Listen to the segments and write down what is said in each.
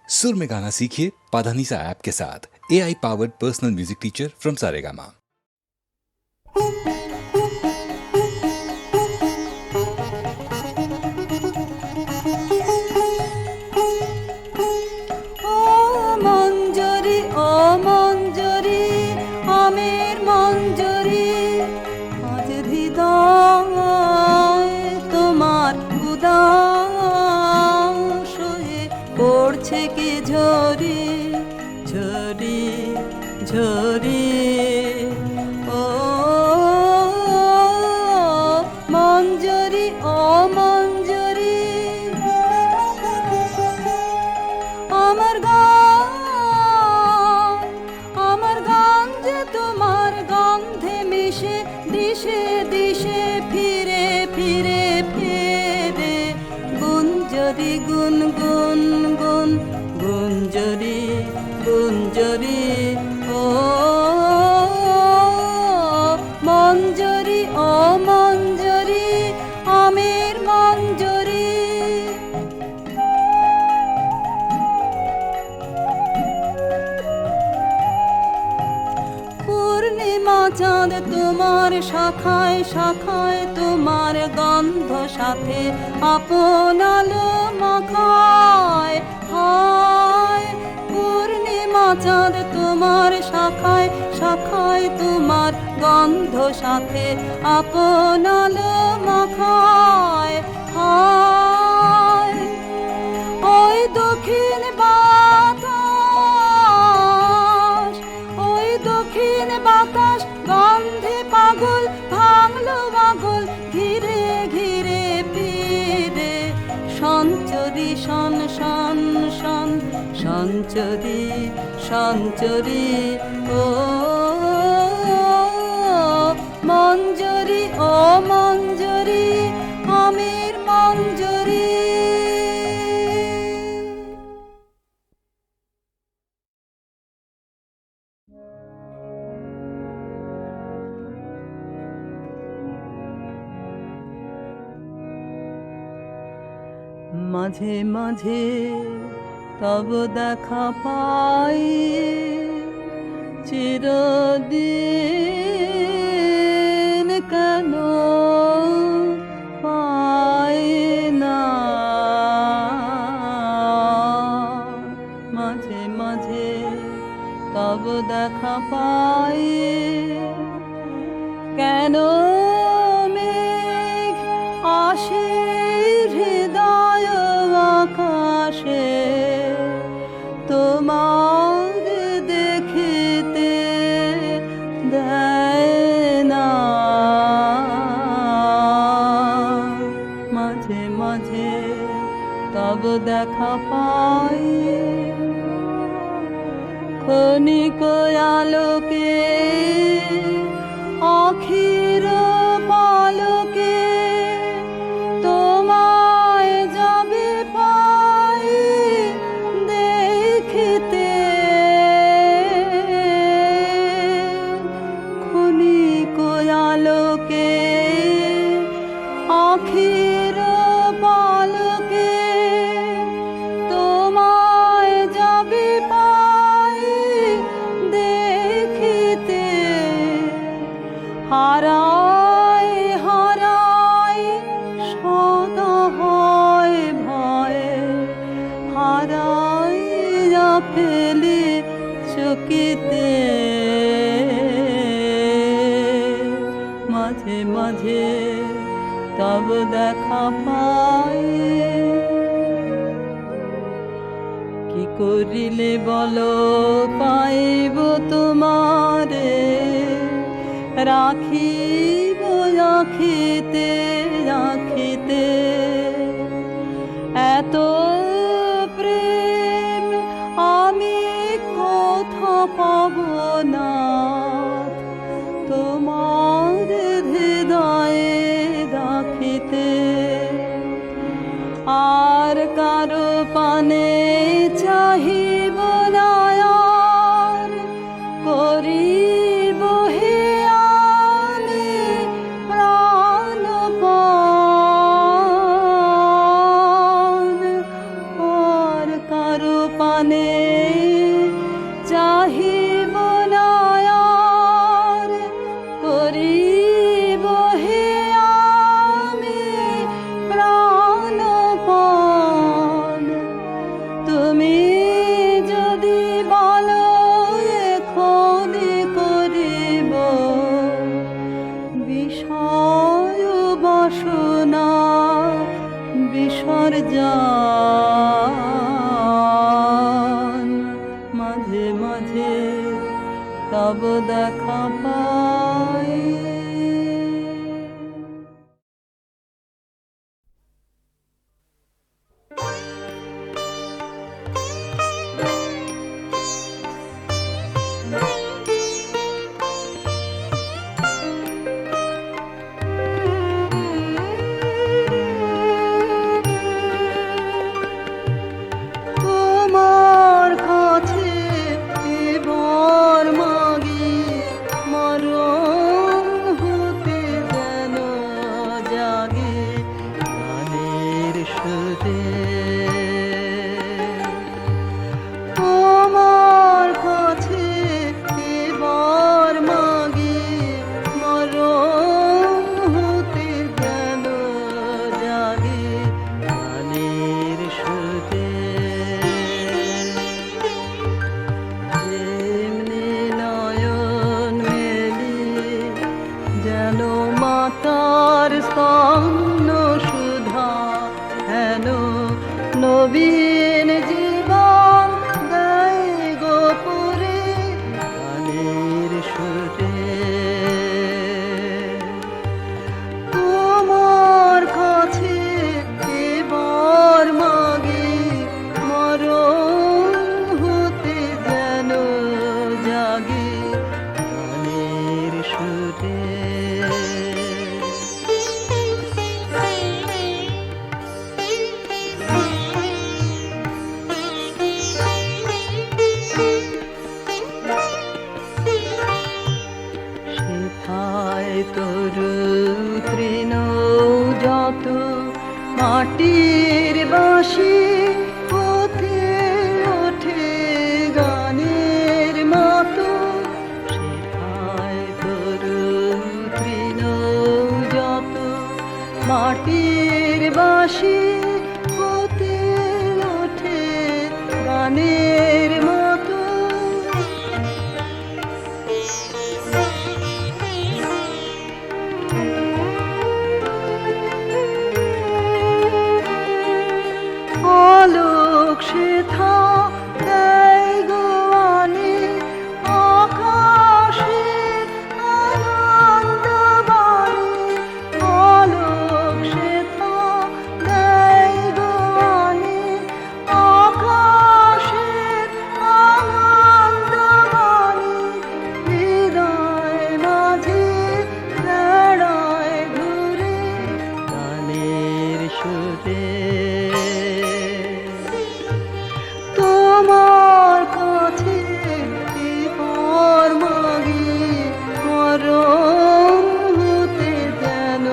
सुर में गाना सीखिए पाधानीसा ऐप के साथ। AI powered personal music teacher from Saregama. ঝরি ঝরি ঝরি ও মঞ্জরি ও মঞ্জরি আমার গান যে তোমার গন্ধে মিশে দিশে দিশে ফিরে ফিরে ফিরে গুঞ্জরি গুন গুন গুন গুঞ্জরি গুঞ্জরি ও মঞ্জরি ও মঞ্জরি আমের মঞ্জরি পূর্ণিমা চাঁদ তোমার শাখায় শাখায় তোমার গন্ধ সাথে আপন আলো মাখায় হায় পূর্ণিমা চাঁদ তোমার শাখায় শাখায় তোমার গন্ধ সাথে আপন আলো মাখায় হায় ওই দক্ষিণ বাতাস ওই দক্ষিণ বাতাস গন্ধে পাগল ভাঙলো পাগল ঘিরে ঘিরে ফিরে সঞ্চরি শন শন শন সঞ্চরি সঞ্চরি ও মঞ্জরি ও মঞ্জরি আমের মঞ্জরি মাঝে মাঝে তব দেখা পাই চিরদিন কেন পাই না মাঝে মাঝে তব দেখা পাই কেন মেঘ আসে হৃদয় আকাশে তোমার দেখিতে দেয় না মাঝে মাঝে তব দেখা পাই ক্ষণিক আলোকে আখির পালকে তোমায় যাবে পাই দেখিতে ক্ষণিক আলোকে আখির পালকে তোমায় যাবে পাই দেখিতে হারায় হারায় সদা হয় ভয়ে হারায় ফেলে চকিতে মাঝে মাঝে তব দেখা পাই কি করিলে বলো পাইব তোমারে রাখিব রাখিতে রাখিতে এত প্রেম আমি কোথা পাব না তোমার হৃদয়ে রাখিতে আর কারো পানে চাহিব না আর করিব হে আমি প্রাণপণ পানে চাহিব না আর, করিব হে আমি প্রাণপণ। তুমি যদি বলো এখনি করিব বিষয় বাসনা বিসর্জন, মাঝে মাঝে তব দেখা পাই। তোমার কাছে এবার মাগি মরণ হতে যেন জাগে গানের সুরে। তোমার কাছে এবার মাগি মরণ হতে যেন জাগে গানের সুরে। যেমনি নয়ন মেলি যেন মাতার স্তন্য সুধা, হেন নবীন জীবন গায়ে গোপুরে গানের সুরে। তোমার কাছে এবার মাগি মরণ হতে যেন জাগে গানের সুরে। সেথায় তরু তৃণ যত মাটির বাঁশি হতে ওঠে গানের মতো। সেথায় তরু তৃণ যত মাটির বাঁশি হতে ওঠে গানের মতো। আলোক সেথা দেয় গোয়ানে আকাশে আনন্দ বাণী। আলোক সেথা দেয় গোয়ানে আকাশে আনন্দ বাণী। হৃদয় মাঝে বেড়ায় ঘুরে গানের সুরে। তোমার কাছে এবার মাগি মরণ হতে যেন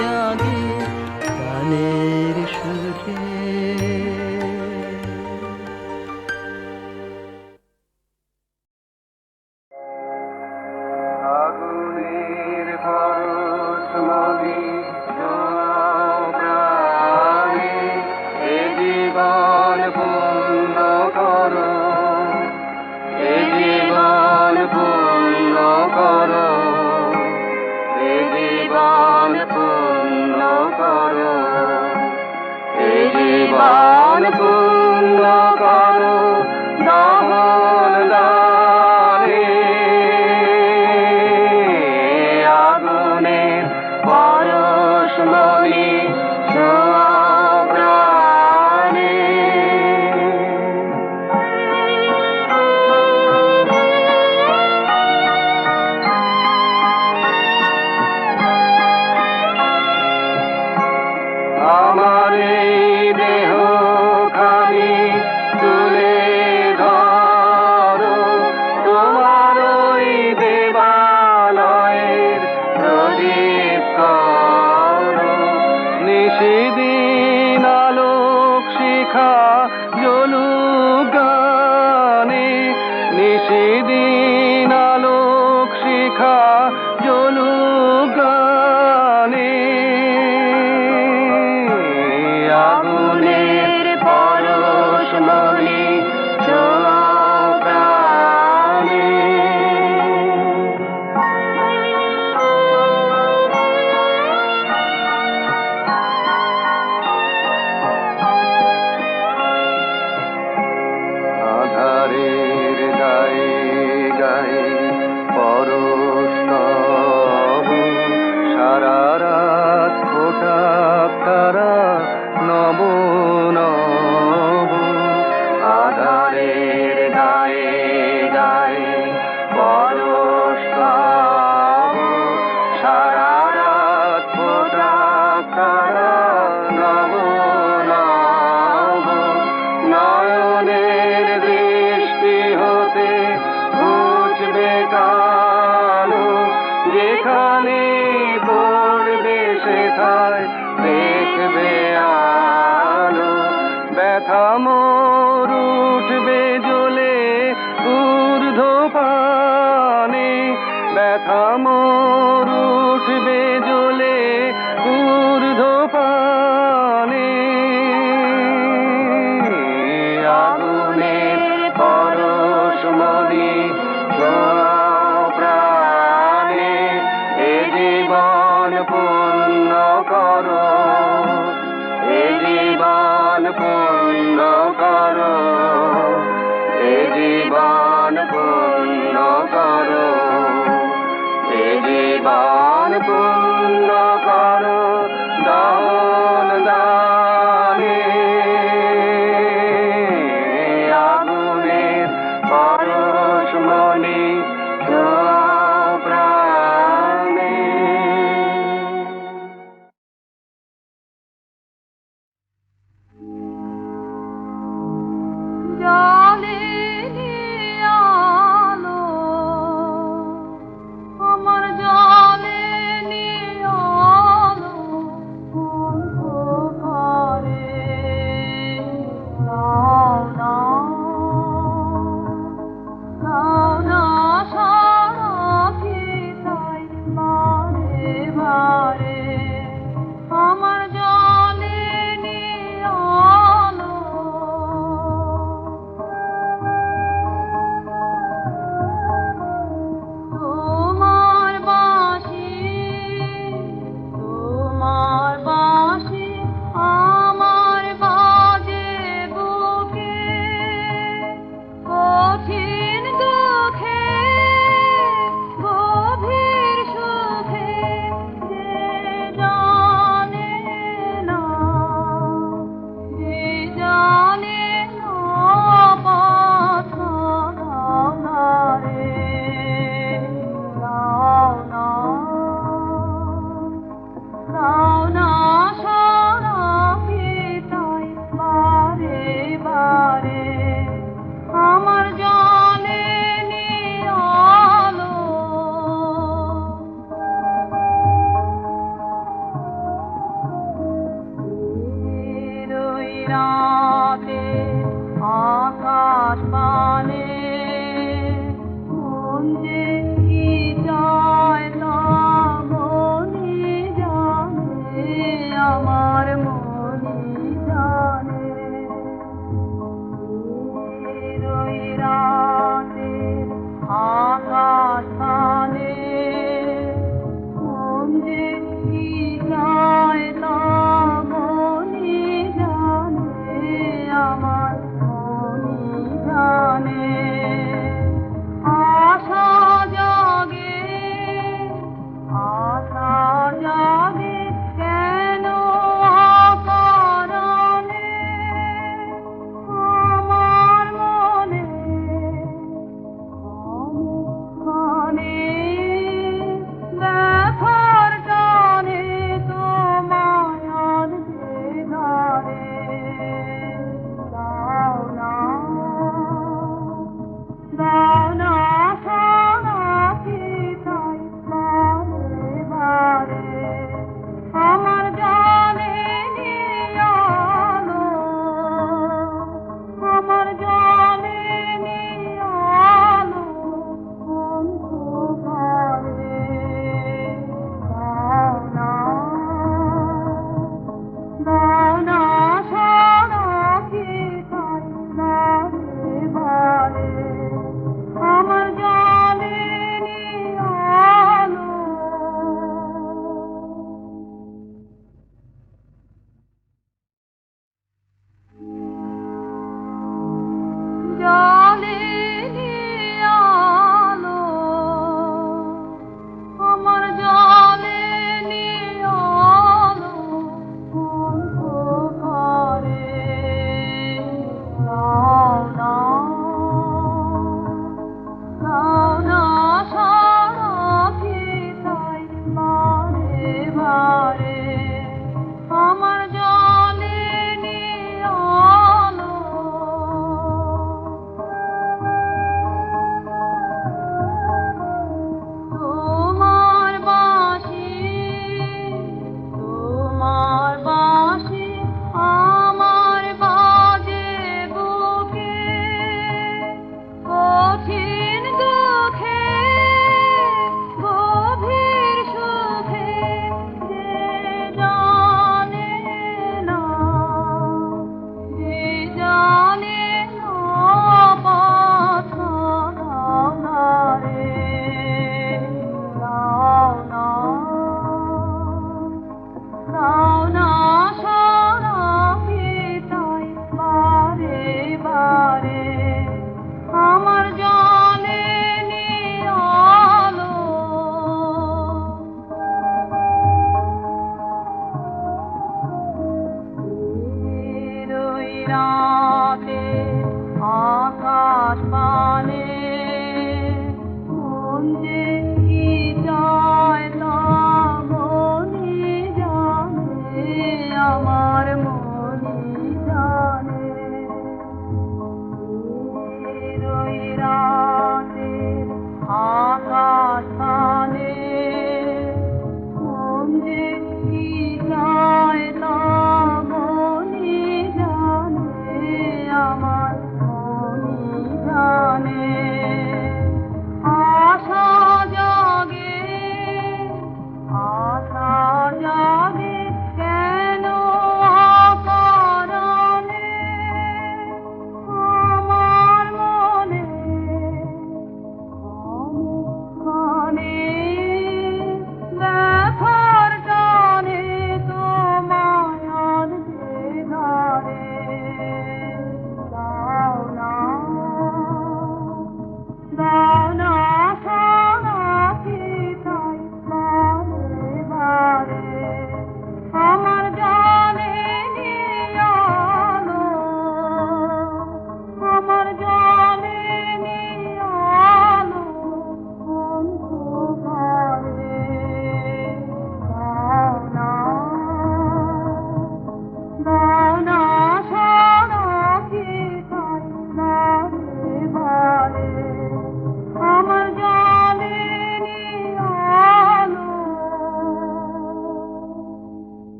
জাগে গানের সুরে। আগুনের পরশমণি প্রাণে এ জীবন পূর্ণ করো, এ জীবন পূর্ণ করো, এ জীবন পূর্ণ করো, এ জীবন পূর্ণ করো দমন দানে। আগুনের পরশমণি ছোঁয়া প্রাণে। আমার এই দেহ খানি তুলে মোর উঠবে জ্বলে ঊর্ধ্বপানে, ব্যথা মোর উঠবে জ্বলে ঊর্ধ্বপানে। আগুনের পরশমণি ছোঁয়াও প্রাণে, এ জীবন পূর্ণ করো, এ জীবন পূর্ণ করো, এ জীবন পূর্ণ করো, এ জীবন পূর্ণ করো দান দানে। আগুনের পরশমণি ছোঁয়াও প্রাণে। জ্বালেনি আলো, আমার জ্বালেনি আলো অন্ধকারে। দাও না, দাও না সারাথী তাই বারে বারে, আমার জ্বালেনি আলো। তোমার বাঁশি, তোমার বাঁশি আমার বাজে বুকে, কঠিন দুঃখে গভীর সুখে, যে জানে না, যে জানে না পথ দাও না রে, দাও না, দাও না সারাথী তাই বারে বারে, আমার জ্বালেনি আলো। ওই রাতে আকাশ পানে মন যে কি চায় তা মনই জানে, আমার মনই জানে। ওই রাতে আকাশ পানে মন যে কি চায় তা মনই জানে, আমার মনই জানে।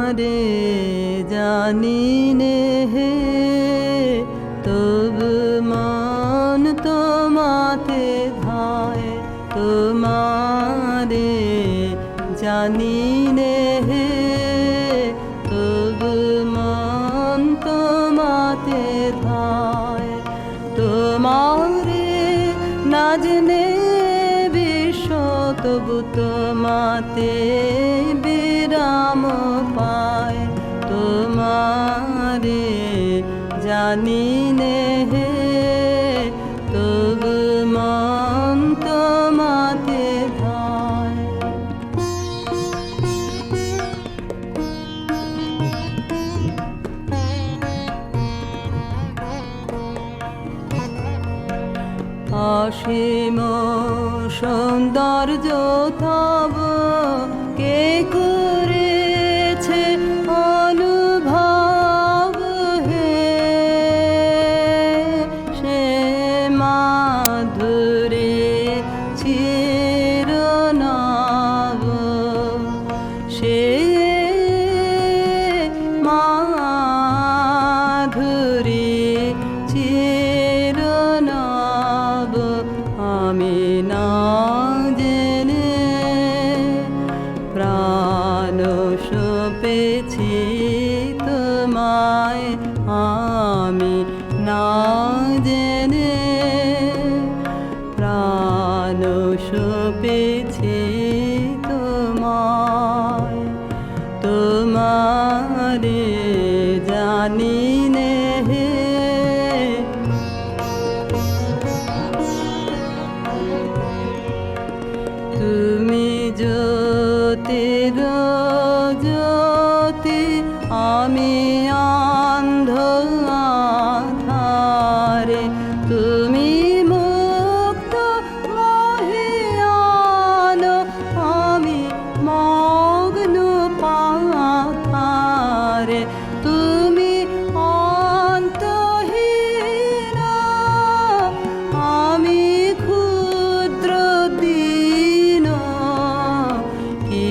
তোমারে জানি নে হে তবু মন তোমাতে ধায় তোমারে জানি নে হে তবু মন তোমাতে ধায় তোমারে না জেনে বিশ্ব তবু তোমাতে বিরাম পায় তোমারে জানি নে হে তবু মন তোমাতে ধায় অসীম সৌন্দর্য তব কে করেছে অনুভব হে সে মাধুরী চিরনব সে মাধুরী চিরনব আমি না জেনে প্রাণ সপেছি তোমায় আমি না জেনে প্রাণ সপেছি তোমায় তোমারে জানি নে হে তুমি জ্যোতির জ্যোতি আমি অন্ধ আধারে তুমি মুক্ত মহিয়ান আমি মগ্ন পাথারে তুমি অন্তহীনা আমি ক্ষুদ্র দীন কি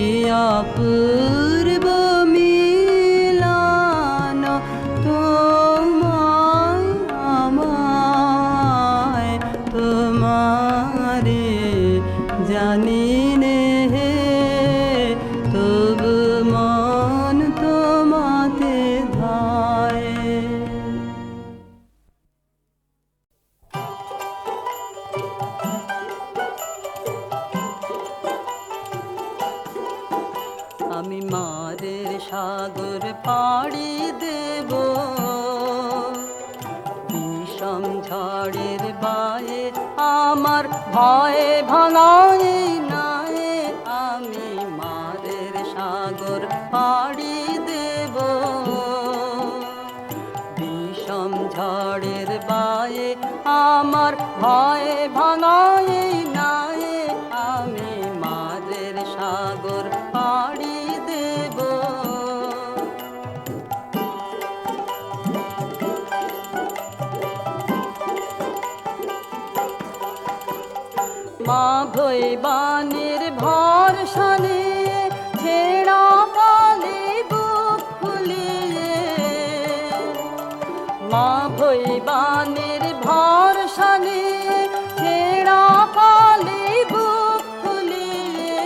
অপূর্ব মিলন তোমায় আমায় তোমারে জানি নে হে তবু মন তোমাতে ধায় আমি মাদের সাগর পাড়ি দেব বিষম ঝড়ের বায়ে আমার ভয়ে ভাঙায় নাই আমি মাদের সাগর পাড়ি দেব বিষম ঝড়ের বায়ে আমার ভয়ে ভাঙায় নাই আমি মাদের সাগর পাড়ি দেব মা ভৈবানের ভরসা নিয়ে ছেঁড়া কালে বুক ফুলিয়ে মা ভৈবানের ভরসা নিয়ে ছেঁড়া কালে বুক ফুলিয়ে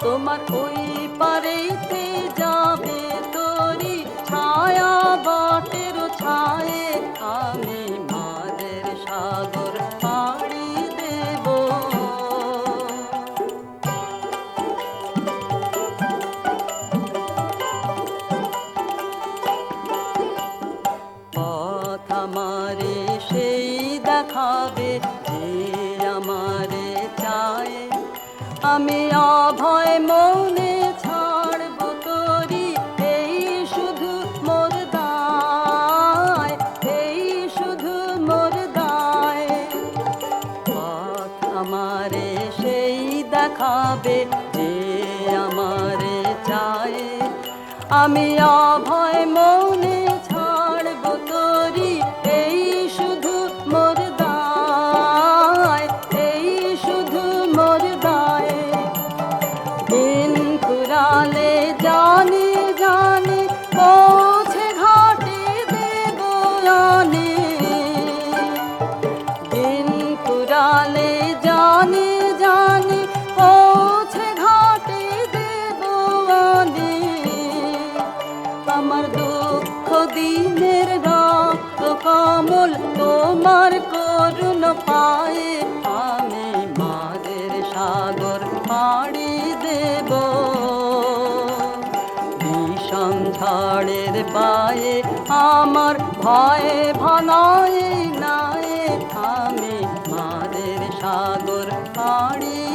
তোমার ওই পারেতে যাবে তোরি ছায়া বাটের ছায়ে আমি মাদের সাগর পাড়ি দেব পথ আমারে সেই দেখাবে যে আমারে চায় আমি অভয় মৌনে ছাড়ব তোরি এই শুধু মোর দায় এই শুধু মোর দায় পথ আমারে সেই দেখাবে যে আমারে চায় আমি অভয় মৌনে ছাড়ব তোরি এই শুধু মোর দায় এই শুধু মোর দায় দিন ফুরালে জানি আমার দুঃখ দিনের রক্ত কমল তোমার করুণ পায়ে আমি মাদের সাগর পাড়ি দেব বিষম ঝড়ের পায়ে আমার ভয়ে ভনায় নাই আমি মাদের সাগর পাড়ি